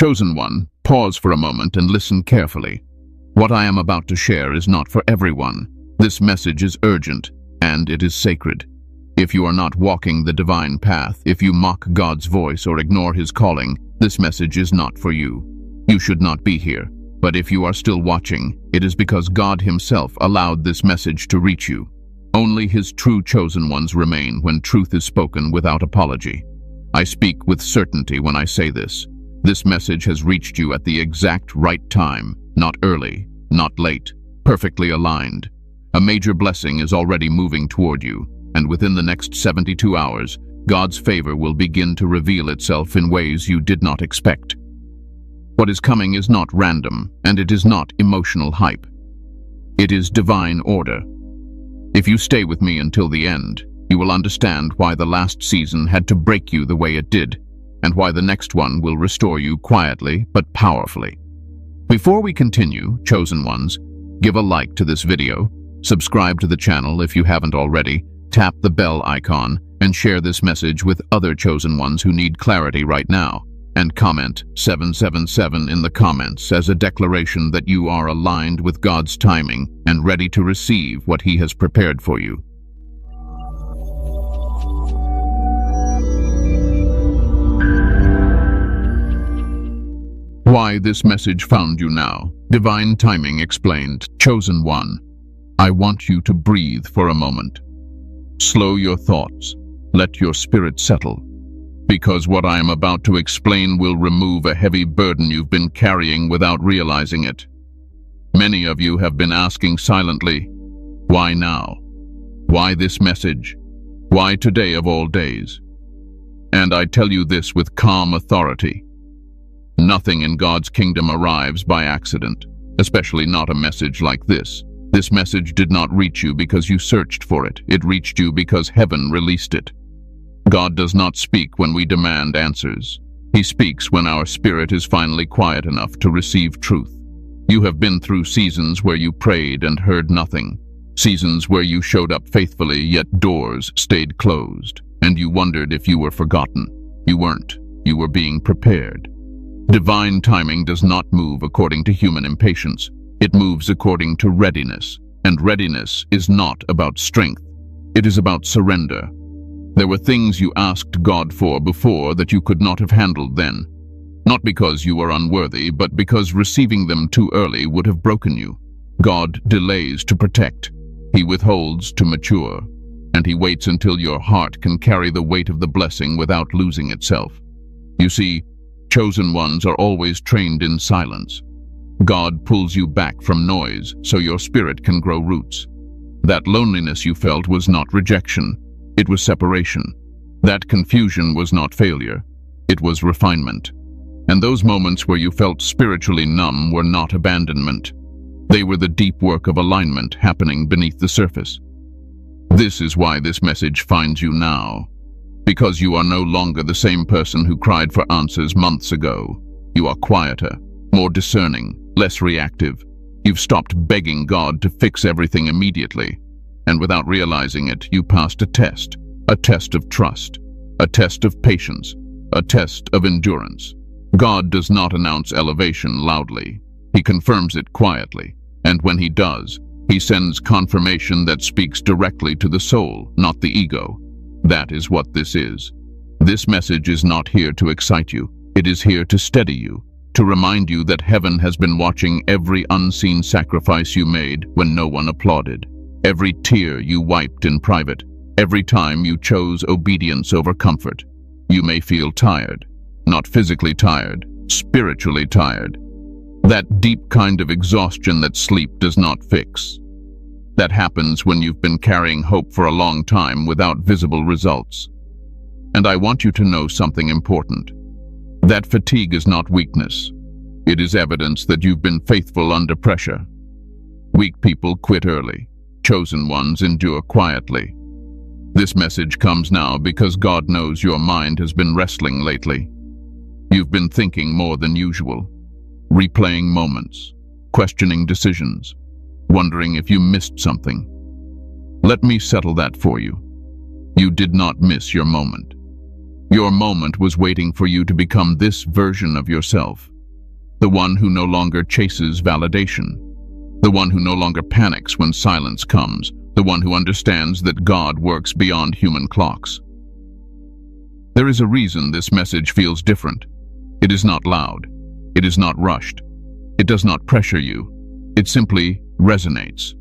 Chosen one, pause for a moment and listen carefully. What I am about to share is not for everyone. This message is urgent, and it is sacred. If you are not walking the divine path, if you mock God's voice or ignore His calling, this message is not for you. You should not be here. But if you are still watching, it is because God Himself allowed this message to reach you. Only His true chosen ones remain when truth is spoken without apology. I speak with certainty when I say this. This message has reached you at the exact right time, not early, not late, perfectly aligned. A major blessing is already moving toward you, and within the next 72 hours, God's favor will begin to reveal itself in ways you did not expect. What is coming is not random, and it is not emotional hype. It is divine order. If you stay with me until the end, you will understand why the last season had to break you the way it did, and why the next one will restore you quietly but powerfully. Before we continue, chosen ones, give a like to this video, subscribe to the channel if you haven't already, tap the bell icon, and share this message with other chosen ones who need clarity right now. And comment 777 in the comments as a declaration that you are aligned with God's timing and ready to receive what He has prepared for you. Why this message found you now. Divine timing explained. Chosen one, I want you to breathe for a moment. Slow your thoughts. Let your spirit settle. Because what I am about to explain will remove a heavy burden you've been carrying without realizing it. Many of you have been asking silently, why now? Why this message? Why today of all days? And I tell you this with calm authority. Nothing in God's kingdom arrives by accident, especially not a message like this. This message did not reach you because you searched for it. It reached you because heaven released it. God does not speak when we demand answers. He speaks when our spirit is finally quiet enough to receive truth. You have been through seasons where you prayed and heard nothing. Seasons where you showed up faithfully, yet doors stayed closed, and you wondered if you were forgotten. You weren't. You were being prepared. Divine timing does not move according to human impatience. It moves according to readiness, and readiness is not about strength. It is about surrender. There were things you asked God for before that you could not have handled then. Not because you were unworthy, but because receiving them too early would have broken you. God delays to protect. He withholds to mature. And He waits until your heart can carry the weight of the blessing without losing itself. You see, chosen ones are always trained in silence. God pulls you back from noise so your spirit can grow roots. That loneliness you felt was not rejection. It was separation. That confusion was not failure. It was refinement. And those moments where you felt spiritually numb were not abandonment. They were the deep work of alignment happening beneath the surface. This is why this message finds you now. Because you are no longer the same person who cried for answers months ago. You are quieter, more discerning, less reactive. You've stopped begging God to fix everything immediately. And without realizing it, you passed a test of trust, a test of patience, a test of endurance. God does not announce elevation loudly. He confirms it quietly, and when He does, He sends confirmation that speaks directly to the soul, not the ego. That is what this is. This message is not here to excite you. It is here to steady you, to remind you that heaven has been watching every unseen sacrifice you made when no one applauded. Every tear you wiped in private, every time you chose obedience over comfort. You may feel tired, not physically tired, spiritually tired. That deep kind of exhaustion that sleep does not fix. That happens when you've been carrying hope for a long time without visible results. And I want you to know something important. That fatigue is not weakness. It is evidence that you've been faithful under pressure. Weak people quit early. Chosen ones endure quietly. This message comes now because God knows your mind has been wrestling lately. You've been thinking more than usual, replaying moments, questioning decisions, wondering if you missed something. Let me settle that for you. You did not miss your moment. Your moment was waiting for you to become this version of yourself, the one who no longer chases validation, the one who no longer panics when silence comes, the one who understands that God works beyond human clocks. There is a reason this message feels different. It is not loud. It is not rushed. It does not pressure you. It simply resonates.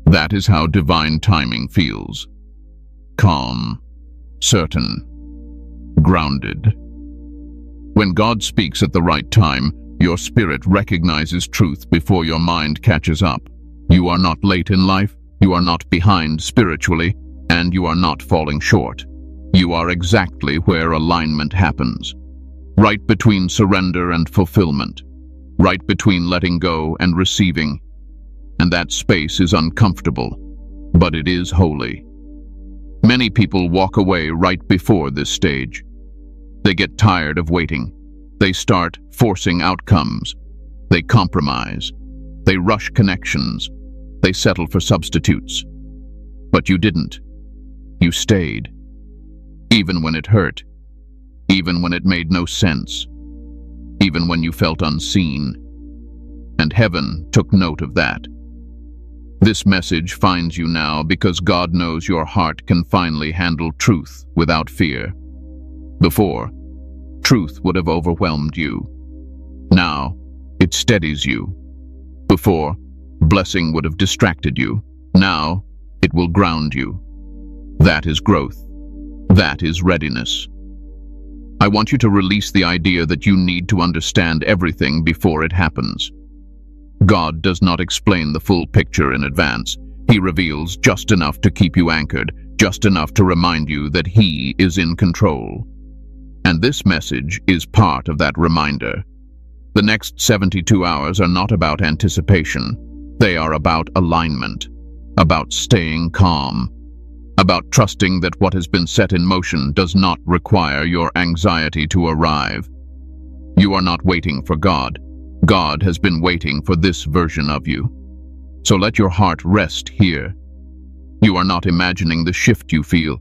That is how divine timing feels. Calm, certain, grounded. When God speaks at the right time, your spirit recognizes truth before your mind catches up. You are not late in life, you are not behind spiritually, and you are not falling short. You are exactly where alignment happens. Right between surrender and fulfillment. Right between letting go and receiving. And that space is uncomfortable, but it is holy. Many people walk away right before this stage. They get tired of waiting. They start forcing outcomes. They compromise. They rush connections. They settle for substitutes. But you didn't. You stayed. Even when it hurt. Even when it made no sense. Even when you felt unseen. And heaven took note of that. This message finds you now because God knows your heart can finally handle truth without fear. Before, truth would have overwhelmed you. Now, it steadies you. Before, blessing would have distracted you. Now, it will ground you. That is growth. That is readiness. I want you to release the idea that you need to understand everything before it happens. God does not explain the full picture in advance. He reveals just enough to keep you anchored, just enough to remind you that He is in control. And this message is part of that reminder. The next 72 hours are not about anticipation. They are about alignment, about staying calm, about trusting that what has been set in motion does not require your anxiety to arrive. You are not waiting for God. God has been waiting for this version of you. So let your heart rest here. You are not imagining the shift you feel.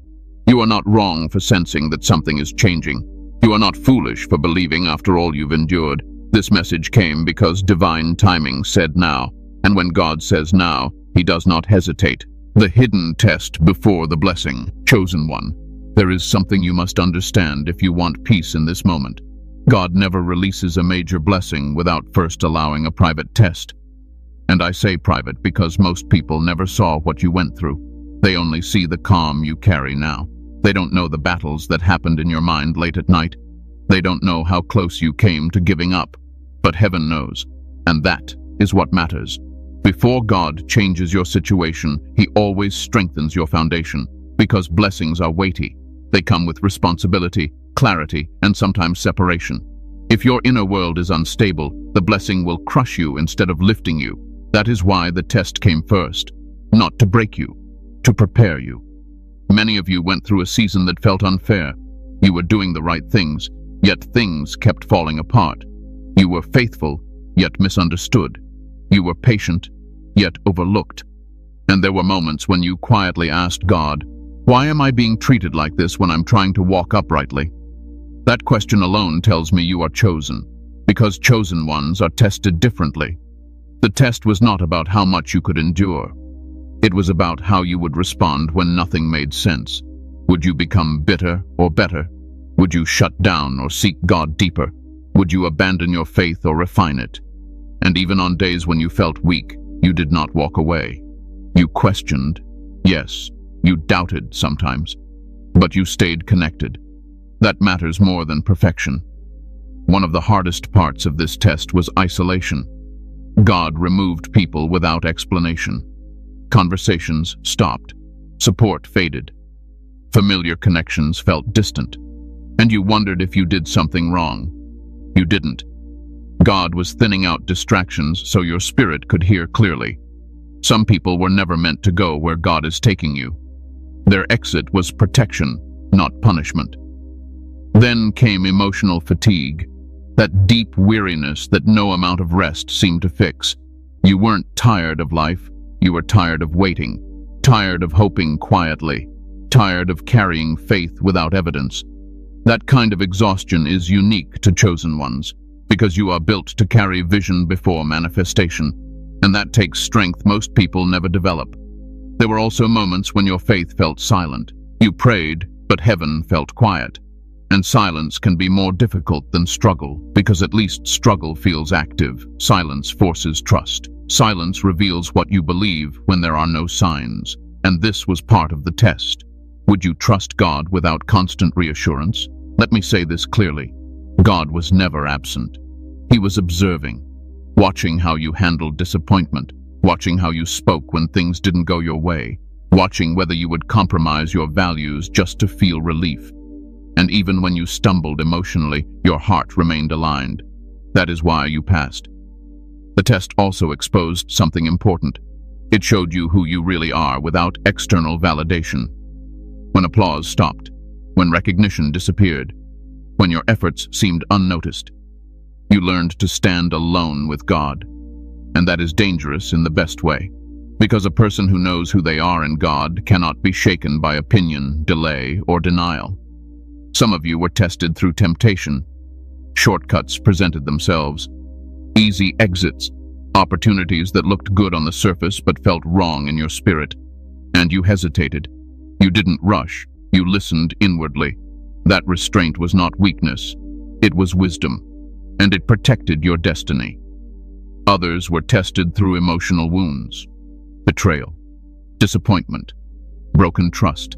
You are not wrong for sensing that something is changing. You are not foolish for believing after all you've endured. This message came because divine timing said now, and when God says now, He does not hesitate. The hidden test before the blessing, chosen one. There is something you must understand if you want peace in this moment. God never releases a major blessing without first allowing a private test. And I say private because most people never saw what you went through. They only see the calm you carry now. They don't know the battles that happened in your mind late at night. They don't know how close you came to giving up. But heaven knows, and that is what matters. Before God changes your situation, He always strengthens your foundation, because blessings are weighty. They come with responsibility, clarity, and sometimes separation. If your inner world is unstable, the blessing will crush you instead of lifting you. That is why the test came first, not to break you, to prepare you. Many of you went through a season that felt unfair. You were doing the right things, yet things kept falling apart. You were faithful, yet misunderstood. You were patient, yet overlooked. And there were moments when you quietly asked God, "Why am I being treated like this when I'm trying to walk uprightly?" That question alone tells me you are chosen, because chosen ones are tested differently. The test was not about how much you could endure. It was about how you would respond when nothing made sense. Would you become bitter or better? Would you shut down or seek God deeper? Would you abandon your faith or refine it? And even on days when you felt weak, you did not walk away. You questioned. Yes, you doubted sometimes. But you stayed connected. That matters more than perfection. One of the hardest parts of this test was isolation. God removed people without explanation. Conversations stopped. Support faded. Familiar connections felt distant. And you wondered if you did something wrong. You didn't. God was thinning out distractions so your spirit could hear clearly. Some people were never meant to go where God is taking you. Their exit was protection, not punishment. Then came emotional fatigue, that deep weariness that no amount of rest seemed to fix. You weren't tired of life, you were tired of waiting, tired of hoping quietly, tired of carrying faith without evidence. That kind of exhaustion is unique to chosen ones. because you are built to carry vision before manifestation, and that takes strength most people never develop. There were also moments when your faith felt silent. You prayed, but heaven felt quiet. And silence can be more difficult than struggle, because at least struggle feels active. Silence forces trust. Silence reveals what you believe when there are no signs. And this was part of the test. Would you trust God without constant reassurance? Let me say this clearly. God was never absent. He was observing, watching how you handled disappointment, watching how you spoke when things didn't go your way, watching whether you would compromise your values just to feel relief. And even when you stumbled emotionally, your heart remained aligned. That is why you passed. The test also exposed something important. It showed you who you really are without external validation. When applause stopped, when recognition disappeared, when your efforts seemed unnoticed, you learned to stand alone with God. And that is dangerous in the best way, because a person who knows who they are in God cannot be shaken by opinion, delay, or denial. Some of you were tested through temptation. Shortcuts presented themselves. Easy exits, opportunities that looked good on the surface but felt wrong in your spirit. And you hesitated. You didn't rush. You listened inwardly. That restraint was not weakness. It was wisdom, and it protected your destiny. Others were tested through emotional wounds. Betrayal, disappointment, broken trust.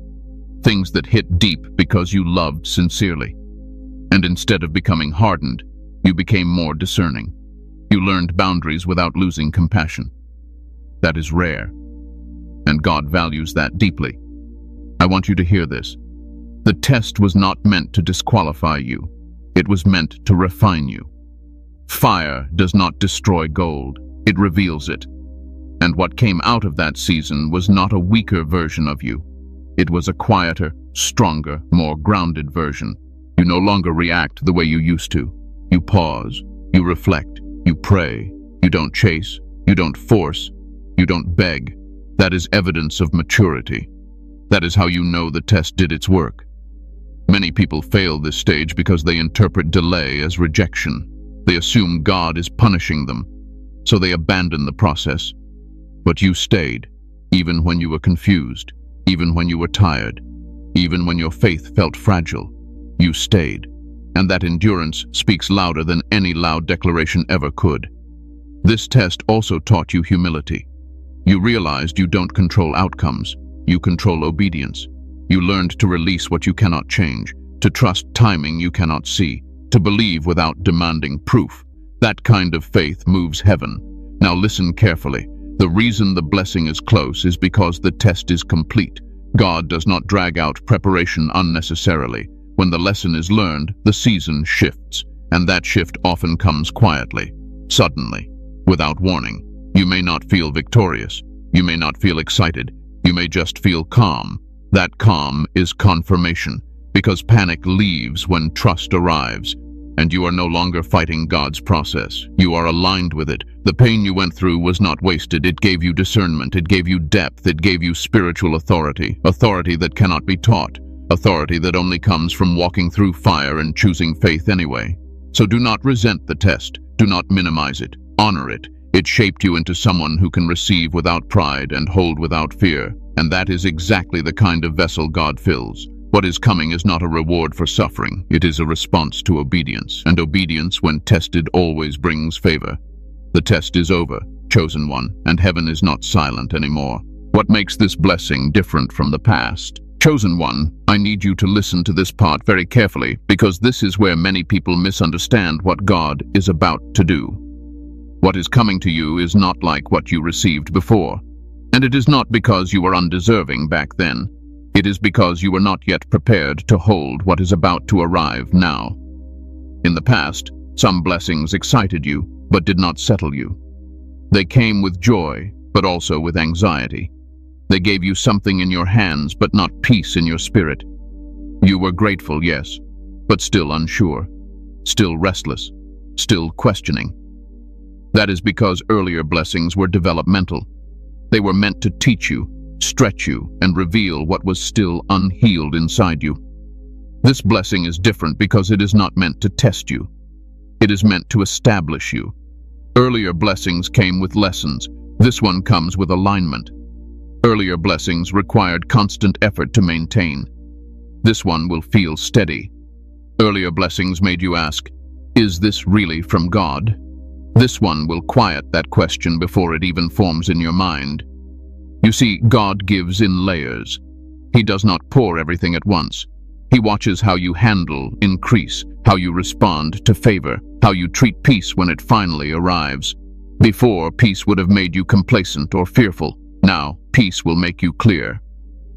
Things that hit deep because you loved sincerely. And instead of becoming hardened, you became more discerning. You learned boundaries without losing compassion. That is rare, and God values that deeply. I want you to hear this. The test was not meant to disqualify you. It was meant to refine you. Fire does not destroy gold, it reveals it. And what came out of that season was not a weaker version of you. It was a quieter, stronger, more grounded version. You no longer react the way you used to. You pause, you reflect, you pray. You don't chase, you don't force, you don't beg. That is evidence of maturity. That is how you know the test did its work. Many people fail this stage because they interpret delay as rejection. They assume God is punishing them, so they abandon the process. But you stayed, even when you were confused, even when you were tired, even when your faith felt fragile. You stayed, and that endurance speaks louder than any loud declaration ever could. This test also taught you humility. You realized you don't control outcomes, you control obedience. You learned to release what you cannot change, to trust timing you cannot see, to believe without demanding proof. That kind of faith moves heaven. Now listen carefully. The reason the blessing is close is because the test is complete. God does not drag out preparation unnecessarily. When the lesson is learned, the season shifts, and that shift often comes quietly, suddenly, without warning. You may not feel victorious. You may not feel excited. You may just feel calm. That calm is confirmation, because panic leaves when trust arrives, and you are no longer fighting God's process. You are aligned with it. The pain you went through was not wasted. It gave you discernment. It gave you depth. It gave you spiritual authority. Authority that cannot be taught. Authority that only comes from walking through fire and choosing faith anyway. So do not resent the test. Do not minimize it. Honor it. It shaped you into someone who can receive without pride and hold without fear. And that is exactly the kind of vessel God fills. What is coming is not a reward for suffering. It is a response to obedience. And obedience, when tested, always brings favor. The test is over, chosen one, and heaven is not silent anymore. What makes this blessing different from the past? Chosen one, I need you to listen to this part very carefully, because this is where many people misunderstand what God is about to do. What is coming to you is not like what you received before. And it is not because you were undeserving back then. It is because you were not yet prepared to hold what is about to arrive now. In the past, some blessings excited you, but did not settle you. They came with joy, but also with anxiety. They gave you something in your hands, but not peace in your spirit. You were grateful, yes, but still unsure, still restless, still questioning. That is because earlier blessings were developmental. They were meant to teach you, stretch you, and reveal what was still unhealed inside you. This blessing is different because it is not meant to test you. It is meant to establish you. Earlier blessings came with lessons. This one comes with alignment. Earlier blessings required constant effort to maintain. This one will feel steady. Earlier blessings made you ask, is this really from God? This one will quiet that question before it even forms in your mind. You see, God gives in layers. He does not pour everything at once. He watches how you handle increase, how you respond to favor, how you treat peace when it finally arrives. Before, peace would have made you complacent or fearful. Now, peace will make you clear.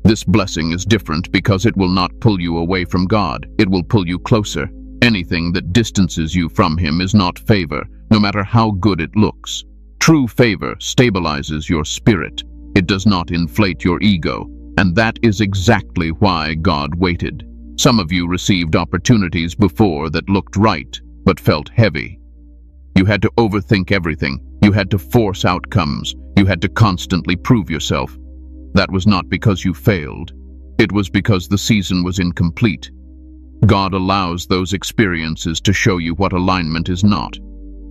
This blessing is different because it will not pull you away from God. It will pull you closer. Anything that distances you from Him is not favor, no matter how good it looks. True favor stabilizes your spirit. It does not inflate your ego, and that is exactly why God waited. Some of you received opportunities before that looked right, but felt heavy. You had to overthink everything. You had to force outcomes. You had to constantly prove yourself. That was not because you failed. It was because the season was incomplete. God allows those experiences to show you what alignment is not,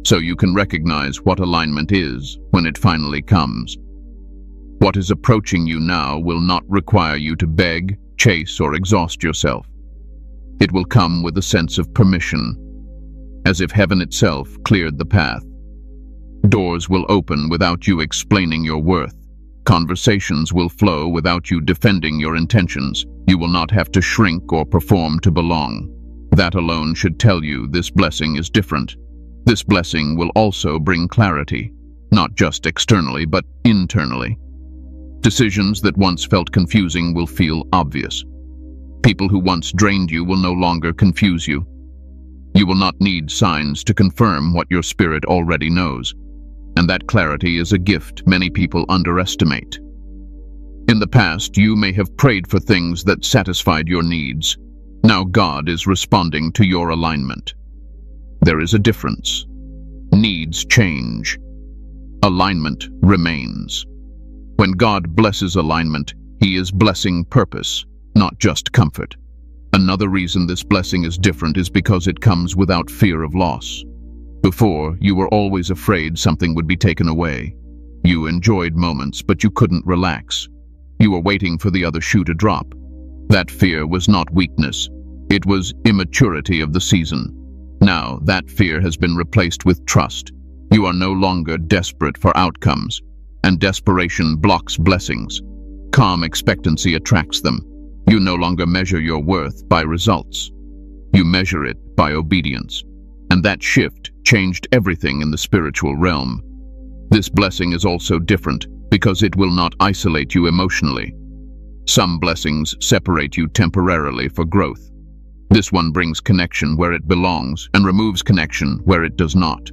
so you can recognize what alignment is when it finally comes. What is approaching you now will not require you to beg, chase, or exhaust yourself. It will come with a sense of permission, as if heaven itself cleared the path. Doors will open without you explaining your worth. Conversations will flow without you defending your intentions. You will not have to shrink or perform to belong. That alone should tell you this blessing is different. This blessing will also bring clarity, not just externally, but internally. Decisions that once felt confusing will feel obvious. People who once drained you will no longer confuse you. You will not need signs to confirm what your spirit already knows. And that clarity is a gift many people underestimate. In the past, you may have prayed for things that satisfied your needs. Now God is responding to your alignment. There is a difference. Needs change. Alignment remains. When God blesses alignment, He is blessing purpose, not just comfort. Another reason this blessing is different is because it comes without fear of loss. Before, you were always afraid something would be taken away. You enjoyed moments, but you couldn't relax. You were waiting for the other shoe to drop. That fear was not weakness. It was immaturity of the season. Now, that fear has been replaced with trust. You are no longer desperate for outcomes, and desperation blocks blessings. Calm expectancy attracts them. You no longer measure your worth by results. You measure it by obedience. And that shift changed everything in the spiritual realm. This blessing is also different because it will not isolate you emotionally. Some blessings separate you temporarily for growth. This one brings connection where it belongs and removes connection where it does not.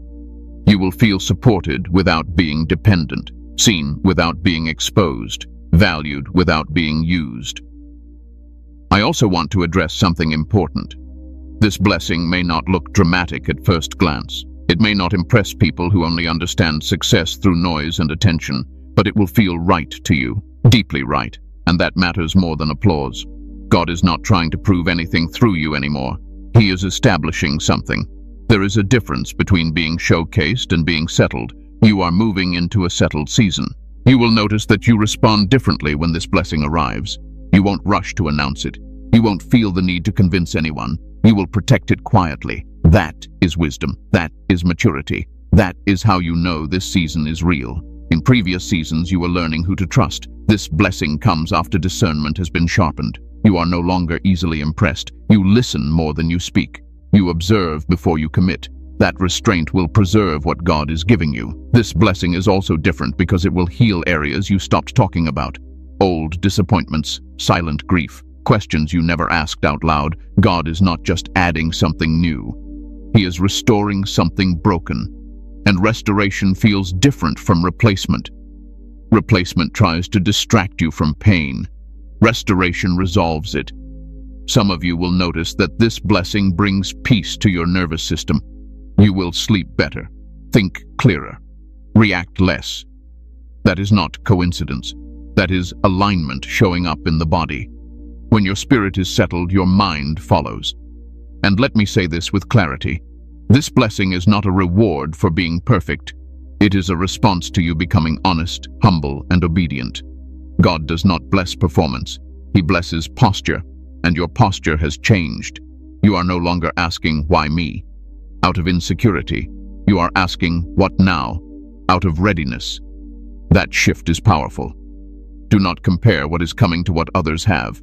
You will feel supported without being dependent, seen without being exposed, valued without being used. I also want to address something important. This blessing may not look dramatic at first glance. It may not impress people who only understand success through noise and attention, but it will feel right to you, deeply right, and that matters more than applause. God is not trying to prove anything through you anymore. He is establishing something. There is a difference between being showcased and being settled. You are moving into a settled season. You will notice that you respond differently when this blessing arrives. You won't rush to announce it. You won't feel the need to convince anyone. You will protect it quietly. That is wisdom. That is maturity. That is how you know this season is real. In previous seasons, you were learning who to trust. This blessing comes after discernment has been sharpened. You are no longer easily impressed. You listen more than you speak. You observe before you commit. That restraint will preserve what God is giving you. This blessing is also different because it will heal areas you stopped talking about. Old disappointments, silent grief, questions you never asked out loud. God is not just adding something new. He is restoring something broken. And restoration feels different from replacement. Replacement tries to distract you from pain. Restoration resolves it. Some of you will notice that this blessing brings peace to your nervous system. You will sleep better, think clearer, react less. That is not coincidence. That is alignment showing up in the body. When your spirit is settled, your mind follows. And let me say this with clarity. This blessing is not a reward for being perfect. It is a response to you becoming honest, humble, and obedient. God does not bless performance. He blesses posture, and your posture has changed. You are no longer asking, "Why me?" out of insecurity. You are asking, "What now?" out of readiness. That shift is powerful. Do not compare what is coming to what others have.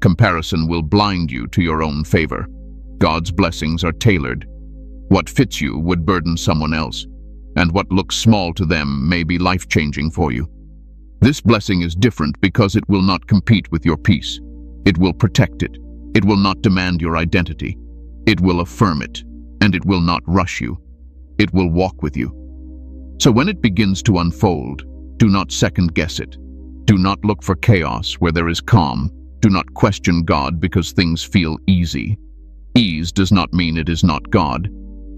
Comparison will blind you to your own favor. God's blessings are tailored. What fits you would burden someone else, and what looks small to them may be life-changing for you. This blessing is different because it will not compete with your peace. It will protect it. It will not demand your identity. It will affirm it, and it will not rush you. It will walk with you. So when it begins to unfold, do not second-guess it. Do not look for chaos where there is calm. Do not question God because things feel easy. Ease does not mean it is not God.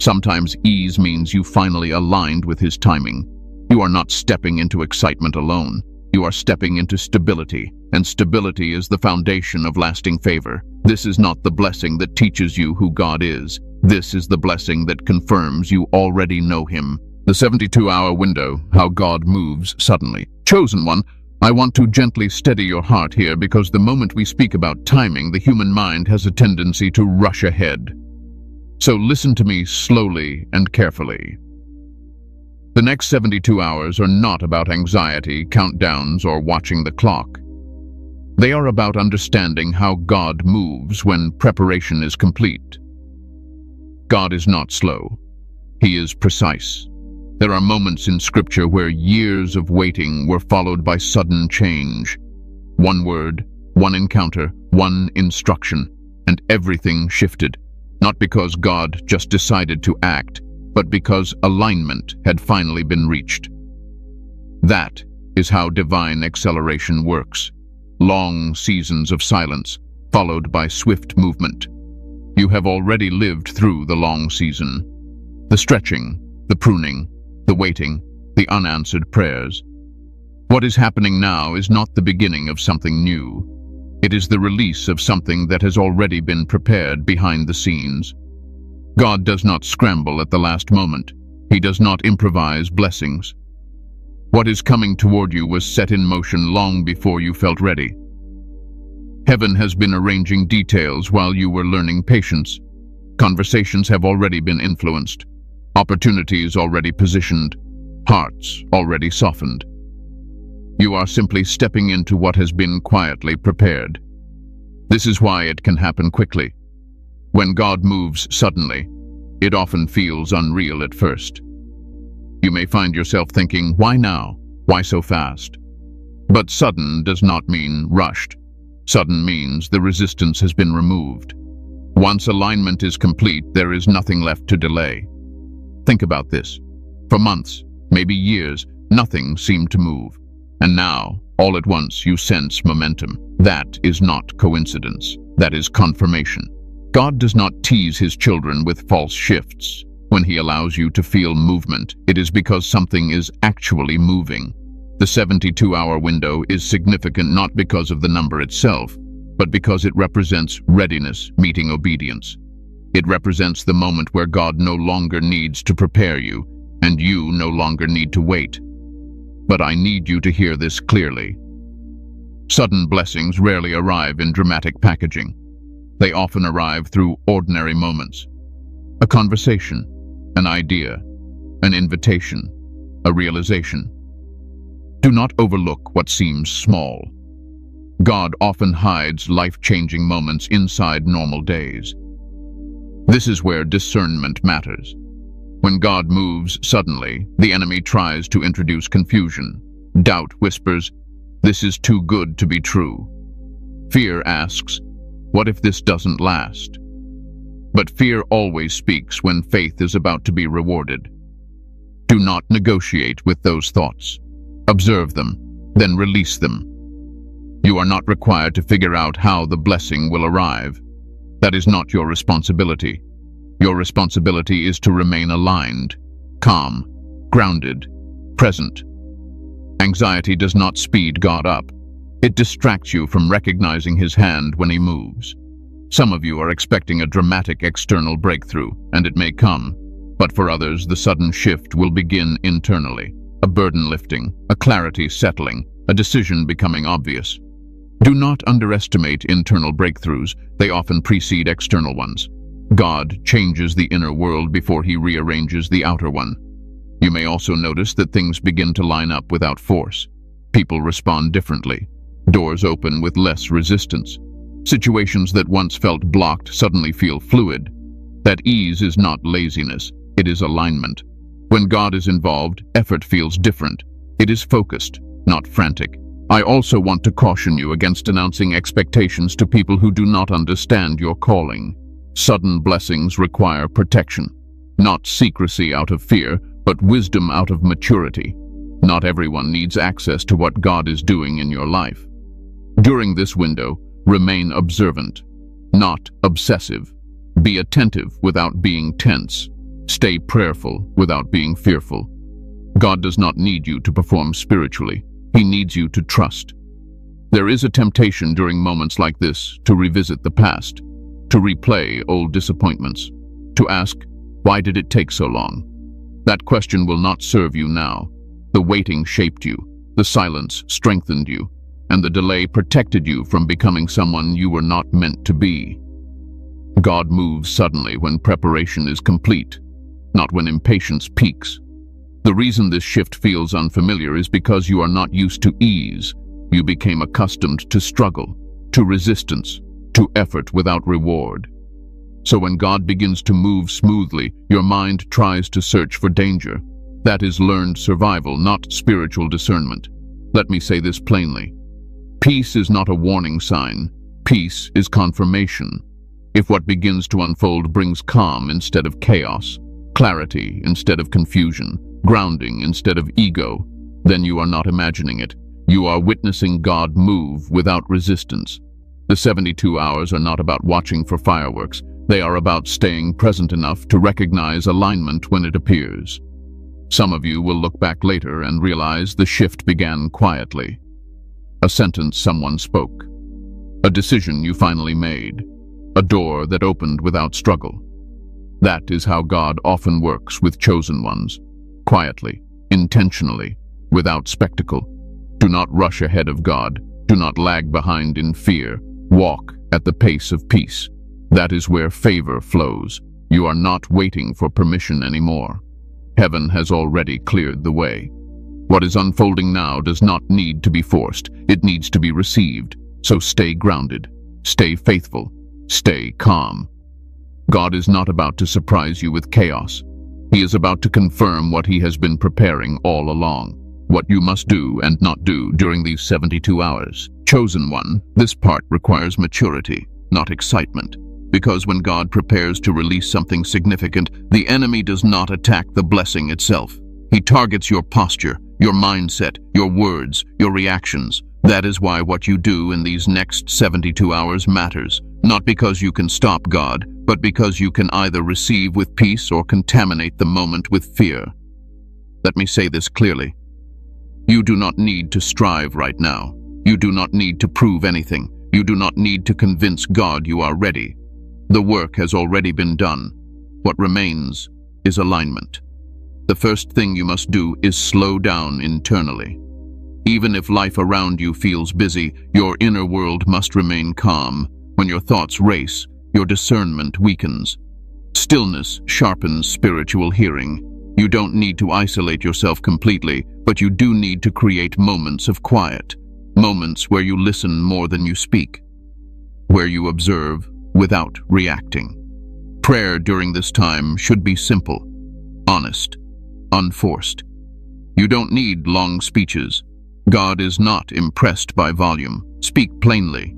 Sometimes ease means you finally aligned with His timing. You are not stepping into excitement alone. You are stepping into stability, and stability is the foundation of lasting favor. This is not the blessing that teaches you who God is. This is the blessing that confirms you already know Him. The 72-hour window, how God moves suddenly. Chosen one, I want to gently steady your heart here because the moment we speak about timing, the human mind has a tendency to rush ahead. So listen to me slowly and carefully. The next 72 hours are not about anxiety, countdowns, or watching the clock. They are about understanding how God moves when preparation is complete. God is not slow. He is precise. There are moments in Scripture where years of waiting were followed by sudden change. One word, one encounter, one instruction, and everything shifted. Not because God just decided to act, but because alignment had finally been reached. That is how divine acceleration works. Long seasons of silence, followed by swift movement. You have already lived through the long season. The stretching, the pruning, the waiting, the unanswered prayers. What is happening now is not the beginning of something new. It is the release of something that has already been prepared behind the scenes. God does not scramble at the last moment. He does not improvise blessings. What is coming toward you was set in motion long before you felt ready. Heaven has been arranging details while you were learning patience. Conversations have already been influenced. Opportunities already positioned. Hearts already softened. You are simply stepping into what has been quietly prepared. This is why it can happen quickly. When God moves suddenly, it often feels unreal at first. You may find yourself thinking, "Why now? Why so fast?" But sudden does not mean rushed. Sudden means the resistance has been removed. Once alignment is complete, there is nothing left to delay. Think about this. For months, maybe years, nothing seemed to move. And now, all at once, you sense momentum. That is not coincidence. That is confirmation. God does not tease His children with false shifts. When He allows you to feel movement, it is because something is actually moving. The 72-hour window is significant not because of the number itself, but because it represents readiness meeting obedience. It represents the moment where God no longer needs to prepare you, and you no longer need to wait. But I need you to hear this clearly. Sudden blessings rarely arrive in dramatic packaging. They often arrive through ordinary moments. A conversation, an idea, an invitation, a realization. Do not overlook what seems small. God often hides life-changing moments inside normal days. This is where discernment matters. When God moves suddenly, the enemy tries to introduce confusion. Doubt whispers, "This is too good to be true." Fear asks, "What if this doesn't last?" But fear always speaks when faith is about to be rewarded. Do not negotiate with those thoughts. Observe them, then release them. You are not required to figure out how the blessing will arrive. That is not your responsibility. Your responsibility is to remain aligned, calm, grounded, present. Anxiety does not speed God up. It distracts you from recognizing His hand when He moves. Some of you are expecting a dramatic external breakthrough, and it may come, but for others, the sudden shift will begin internally. A burden lifting, a clarity settling, a decision becoming obvious. Do not underestimate internal breakthroughs. They often precede external ones. God changes the inner world before he rearranges the outer one. You may also notice that things begin to line up without force. People respond differently. Doors open with less resistance. Situations that once felt blocked suddenly feel fluid. That ease is not laziness, it is alignment. When God is involved, effort feels different. It is focused, not frantic. I also want to caution you against announcing expectations to people who do not understand your calling. Sudden blessings require protection. Not secrecy out of fear, but wisdom out of maturity. Not everyone needs access to what God is doing in your life. During this window, remain observant, not obsessive. Be attentive without being tense. Stay prayerful without being fearful. God does not need you to perform spiritually. He needs you to trust. There is a temptation during moments like this to revisit the past, to replay old disappointments, to ask, why did it take so long? That question will not serve you now. The waiting shaped you, the silence strengthened you, and the delay protected you from becoming someone you were not meant to be. God moves suddenly when preparation is complete, not when impatience peaks. The reason this shift feels unfamiliar is because you are not used to ease. You became accustomed to struggle, to resistance, to effort without reward. So when God begins to move smoothly, your mind tries to search for danger. That is learned survival, not spiritual discernment. Let me say this plainly. Peace is not a warning sign. Peace is confirmation. If what begins to unfold brings calm instead of chaos, clarity instead of confusion, grounding instead of ego, then you are not imagining it. You are witnessing God move without resistance. The 72 hours are not about watching for fireworks. They are about staying present enough to recognize alignment when it appears. Some of you will look back later and realize the shift began quietly. A sentence someone spoke. A decision you finally made. A door that opened without struggle. That is how God often works with chosen ones. Quietly, intentionally, without spectacle. Do not rush ahead of God. Do not lag behind in fear. Walk at the pace of peace. That is where favor flows. You are not waiting for permission anymore. Heaven has already cleared the way. What is unfolding now does not need to be forced. It needs to be received. So stay grounded. Stay faithful. Stay calm. God is not about to surprise you with chaos. He is about to confirm what he has been preparing all along. What you must do and not do during these 72 hours. Chosen one, this part requires maturity, not excitement. Because when God prepares to release something significant, the enemy does not attack the blessing itself. He targets your posture, your mindset, your words, your reactions. That is why what you do in these next 72 hours matters. Not because you can stop God, but because you can either receive with peace or contaminate the moment with fear. Let me say this clearly. You do not need to strive right now. You do not need to prove anything. You do not need to convince God you are ready. The work has already been done. What remains is alignment. The first thing you must do is slow down internally. Even if life around you feels busy, your inner world must remain calm. When your thoughts race, your discernment weakens. Stillness sharpens spiritual hearing. You don't need to isolate yourself completely, but you do need to create moments of quiet. Moments where you listen more than you speak. Where you observe without reacting. Prayer during this time should be simple, honest, unforced. You don't need long speeches. God is not impressed by volume. Speak plainly.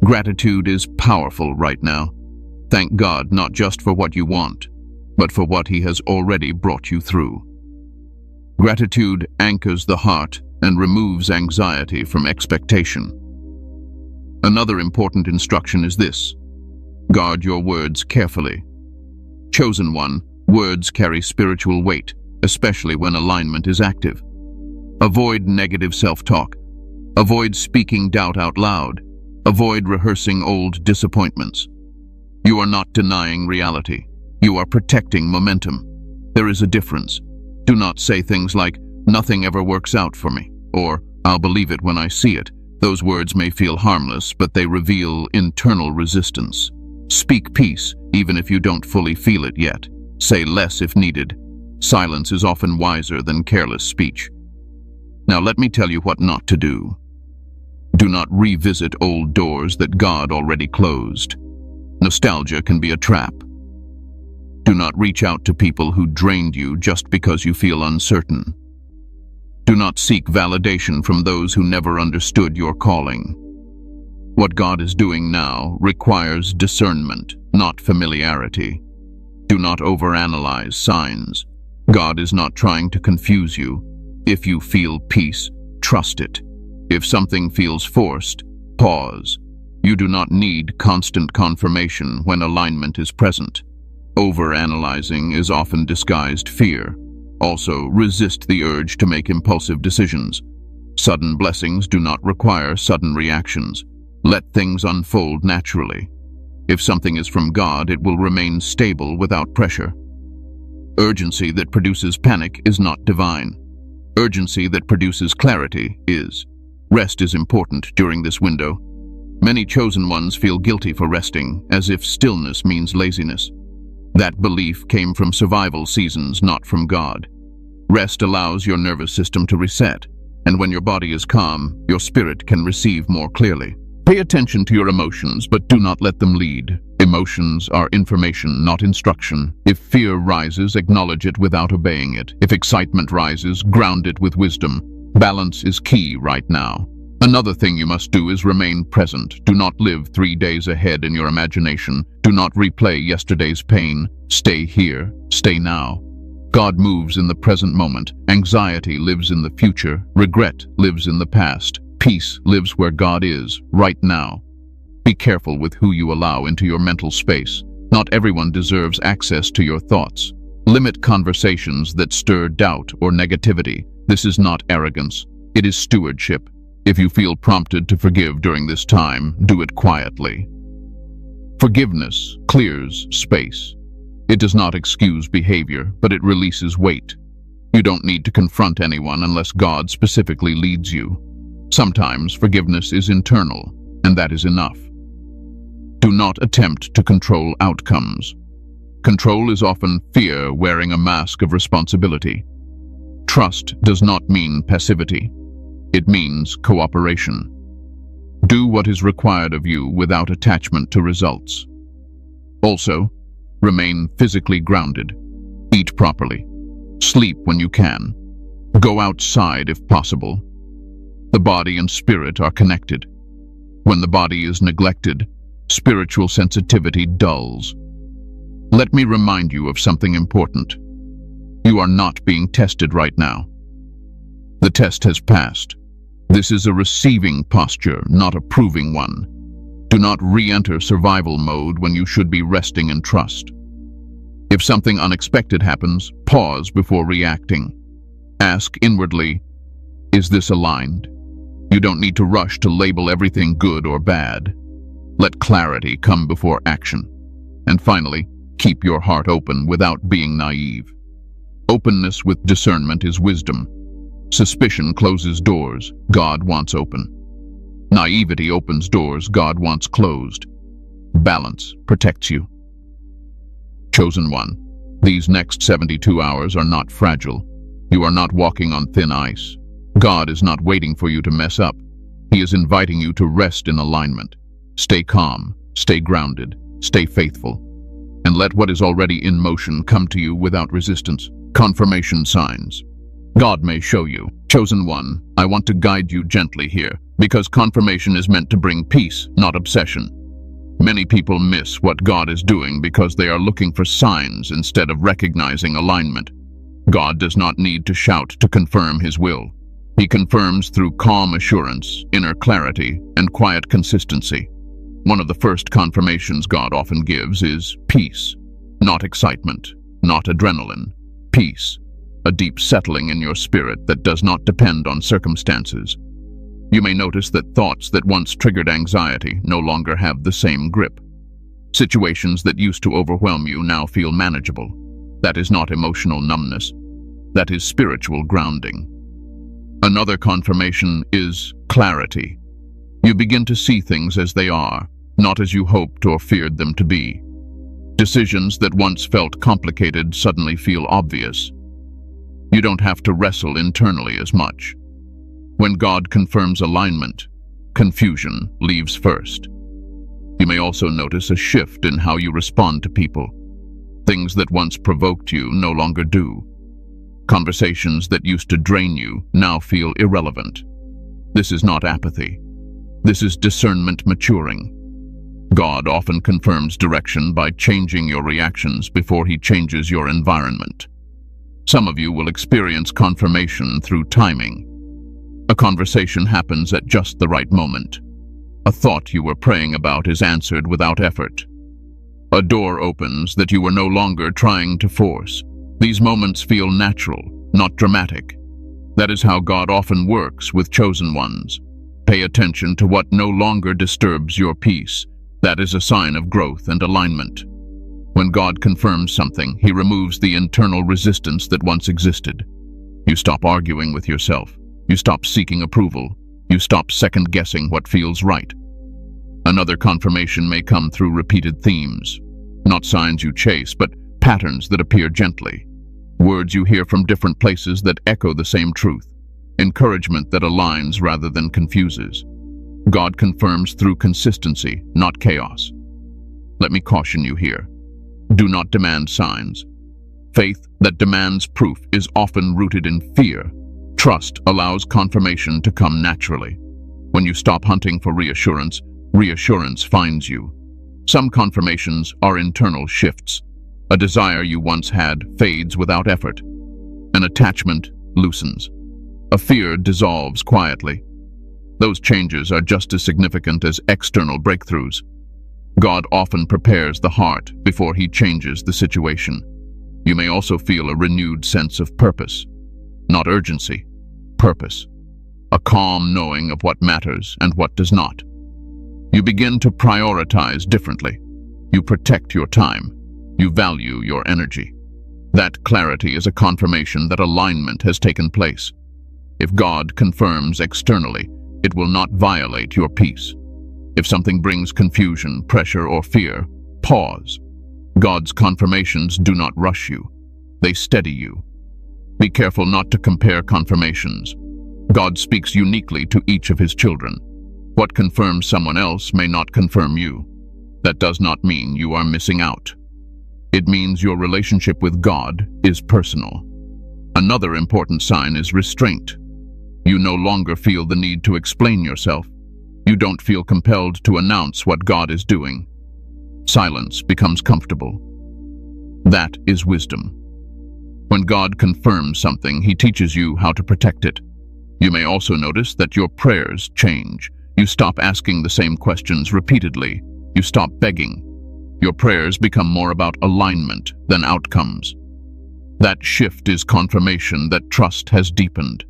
Gratitude is powerful right now. Thank God not just for what you want, but for what he has already brought you through. Gratitude anchors the heart and removes anxiety from expectation. Another important instruction is this. Guard your words carefully. Chosen one, words carry spiritual weight, especially when alignment is active. Avoid negative self-talk. Avoid speaking doubt out loud. Avoid rehearsing old disappointments. You are not denying reality. You are protecting momentum. There is a difference. Do not say things like, "Nothing ever works out for me," or "I'll believe it when I see it." Those words may feel harmless, but they reveal internal resistance. Speak peace, even if you don't fully feel it yet. Say less if needed. Silence is often wiser than careless speech. Now let me tell you what not to do. Do not revisit old doors that God already closed. Nostalgia can be a trap. Do not reach out to people who drained you just because you feel uncertain. Do not seek validation from those who never understood your calling. What God is doing now requires discernment, not familiarity. Do not overanalyze signs. God is not trying to confuse you. If you feel peace, trust it. If something feels forced, pause. You do not need constant confirmation when alignment is present. Overanalyzing is often disguised fear. Also, resist the urge to make impulsive decisions. Sudden blessings do not require sudden reactions. Let things unfold naturally. If something is from God, it will remain stable without pressure. Urgency that produces panic is not divine. Urgency that produces clarity is. Rest is important during this window. Many chosen ones feel guilty for resting, as if stillness means laziness. That belief came from survival seasons, not from God. Rest allows your nervous system to reset, and when your body is calm, your spirit can receive more clearly. Pay attention to your emotions, but do not let them lead. Emotions are information, not instruction. If fear rises, acknowledge it without obeying it. If excitement rises, ground it with wisdom. Balance is key right now. Another thing you must do is remain present. Do not live 3 days ahead in your imagination. Do not replay yesterday's pain. Stay here. Stay now. God moves in the present moment. Anxiety lives in the future. Regret lives in the past. Peace lives where God is, right now. Be careful with who you allow into your mental space. Not everyone deserves access to your thoughts. Limit conversations that stir doubt or negativity. This is not arrogance. It is stewardship. If you feel prompted to forgive during this time, do it quietly. Forgiveness clears space. It does not excuse behavior, but it releases weight. You don't need to confront anyone unless God specifically leads you. Sometimes forgiveness is internal, and that is enough. Do not attempt to control outcomes. Control is often fear wearing a mask of responsibility. Trust does not mean passivity. It means cooperation. Do what is required of you without attachment to results. Also, remain physically grounded. Eat properly. Sleep when you can. Go outside if possible. The body and spirit are connected. When the body is neglected, spiritual sensitivity dulls. Let me remind you of something important. You are not being tested right now. The test has passed. This is a receiving posture, not a proving one. Do not re-enter survival mode when you should be resting in trust. If something unexpected happens, pause before reacting. Ask inwardly, is this aligned? You don't need to rush to label everything good or bad. Let clarity come before action. And finally, keep your heart open without being naive. Openness with discernment is wisdom. Suspicion closes doors God wants open. Naivety opens doors God wants closed. Balance protects you. Chosen one, these next 72 hours are not fragile. You are not walking on thin ice. God is not waiting for you to mess up. He is inviting you to rest in alignment. Stay calm, stay grounded, stay faithful, and let what is already in motion come to you without resistance. Confirmation signs. God may show you. Chosen one, I want to guide you gently here, because confirmation is meant to bring peace, not obsession. Many people miss what God is doing because they are looking for signs instead of recognizing alignment. God does not need to shout to confirm His will. He confirms through calm assurance, inner clarity, and quiet consistency. One of the first confirmations God often gives is peace. Not excitement, not adrenaline. Peace. A deep settling in your spirit that does not depend on circumstances. You may notice that thoughts that once triggered anxiety no longer have the same grip. Situations that used to overwhelm you now feel manageable. That is not emotional numbness. That is spiritual grounding. Another confirmation is clarity. You begin to see things as they are, not as you hoped or feared them to be. Decisions that once felt complicated suddenly feel obvious. You don't have to wrestle internally as much. When God confirms alignment, confusion leaves first. You may also notice a shift in how you respond to people. Things that once provoked you no longer do. Conversations that used to drain you now feel irrelevant. This is not apathy. This is discernment maturing. God often confirms direction by changing your reactions before he changes your environment. Some of you will experience confirmation through timing. A conversation happens at just the right moment. A thought you were praying about is answered without effort. A door opens that you were no longer trying to force. These moments feel natural, not dramatic. That is how God often works with chosen ones. Pay attention to what no longer disturbs your peace. That is a sign of growth and alignment. When God confirms something, he removes the internal resistance that once existed. You stop arguing with yourself. You stop seeking approval. You stop second-guessing what feels right. Another confirmation may come through repeated themes. Not signs you chase, but patterns that appear gently. Words you hear from different places that echo the same truth. Encouragement that aligns rather than confuses. God confirms through consistency, not chaos. Let me caution you here. Do not demand signs. Faith that demands proof is often rooted in fear. Trust allows confirmation to come naturally. When you stop hunting for reassurance, reassurance finds you. Some confirmations are internal shifts. A desire you once had fades without effort. An attachment loosens. A fear dissolves quietly. Those changes are just as significant as external breakthroughs. God often prepares the heart before he changes the situation. You may also feel a renewed sense of purpose. Not urgency, purpose. A calm knowing of what matters and what does not. You begin to prioritize differently. You protect your time. You value your energy. That clarity is a confirmation that alignment has taken place. If God confirms externally, it will not violate your peace. If something brings confusion, pressure, or fear, pause. God's confirmations do not rush you. They steady you. Be careful not to compare confirmations. God speaks uniquely to each of his children. What confirms someone else may not confirm you. That does not mean you are missing out. It means your relationship with God is personal. Another important sign is restraint. You no longer feel the need to explain yourself. You don't feel compelled to announce what God is doing. Silence becomes comfortable. That is wisdom. When God confirms something, he teaches you how to protect it. You may also notice that your prayers change. You stop asking the same questions repeatedly. You stop begging. Your prayers become more about alignment than outcomes. That shift is confirmation that trust has deepened.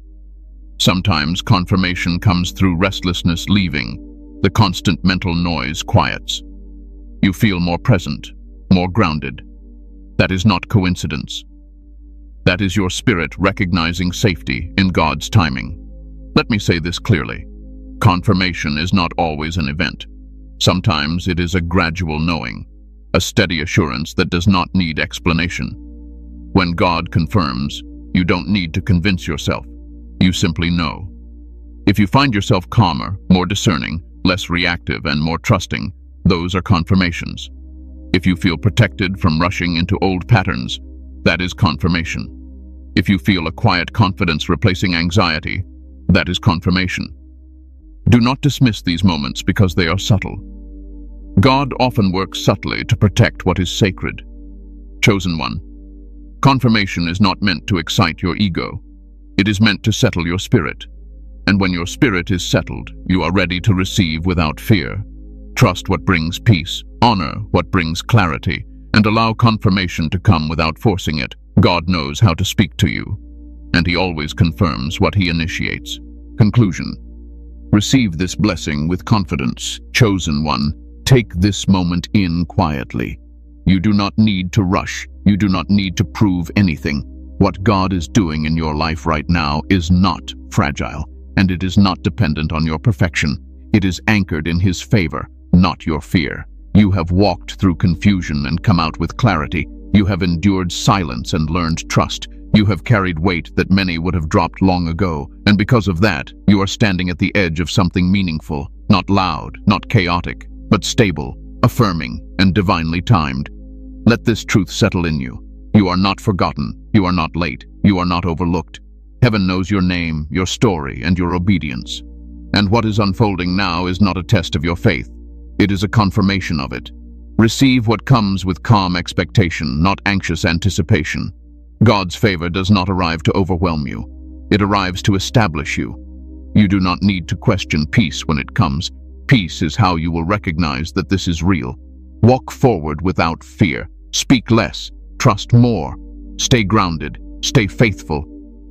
Sometimes confirmation comes through restlessness leaving. The constant mental noise quiets. You feel more present, more grounded. That is not coincidence. That is your spirit recognizing safety in God's timing. Let me say this clearly. Confirmation is not always an event. Sometimes it is a gradual knowing, a steady assurance that does not need explanation. When God confirms, you don't need to convince yourself. You simply know. If you find yourself calmer, more discerning, less reactive, and more trusting, those are confirmations. If you feel protected from rushing into old patterns, that is confirmation. If you feel a quiet confidence replacing anxiety, that is confirmation. Do not dismiss these moments because they are subtle. God often works subtly to protect what is sacred. Chosen one. Confirmation is not meant to excite your ego. It is meant to settle your spirit. And when your spirit is settled, you are ready to receive without fear. Trust what brings peace, honor what brings clarity, and allow confirmation to come without forcing it. God knows how to speak to you, and he always confirms what he initiates. Conclusion. Receive this blessing with confidence, chosen one. Take this moment in quietly. You do not need to rush. You do not need to prove anything. What God is doing in your life right now is not fragile, and it is not dependent on your perfection. It is anchored in His favor, not your fear. You have walked through confusion and come out with clarity. You have endured silence and learned trust. You have carried weight that many would have dropped long ago, and because of that, you are standing at the edge of something meaningful, not loud, not chaotic, but stable, affirming, and divinely timed. Let this truth settle in you. You are not forgotten. You are not late. You are not overlooked. Heaven knows your name, your story, and your obedience. And what is unfolding now is not a test of your faith. It is a confirmation of it. Receive what comes with calm expectation, not anxious anticipation. God's favor does not arrive to overwhelm you. It arrives to establish you. You do not need to question peace when it comes. Peace is how you will recognize that this is real. Walk forward without fear. Speak less. Trust more. Stay grounded. Stay faithful.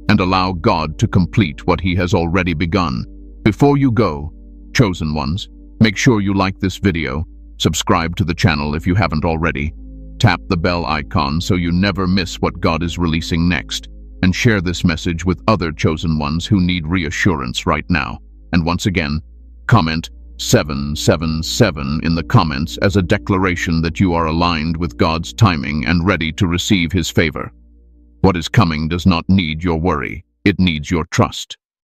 And allow God to complete what He has already begun. Before you go, chosen ones, make sure you like this video, subscribe to the channel if you haven't already, tap the bell icon so you never miss what God is releasing next, and share this message with other chosen ones who need reassurance right now. And once again, comment 777 in the comments as a declaration that you are aligned with God's timing and ready to receive His favor. What is coming does not need your worry, it needs your trust.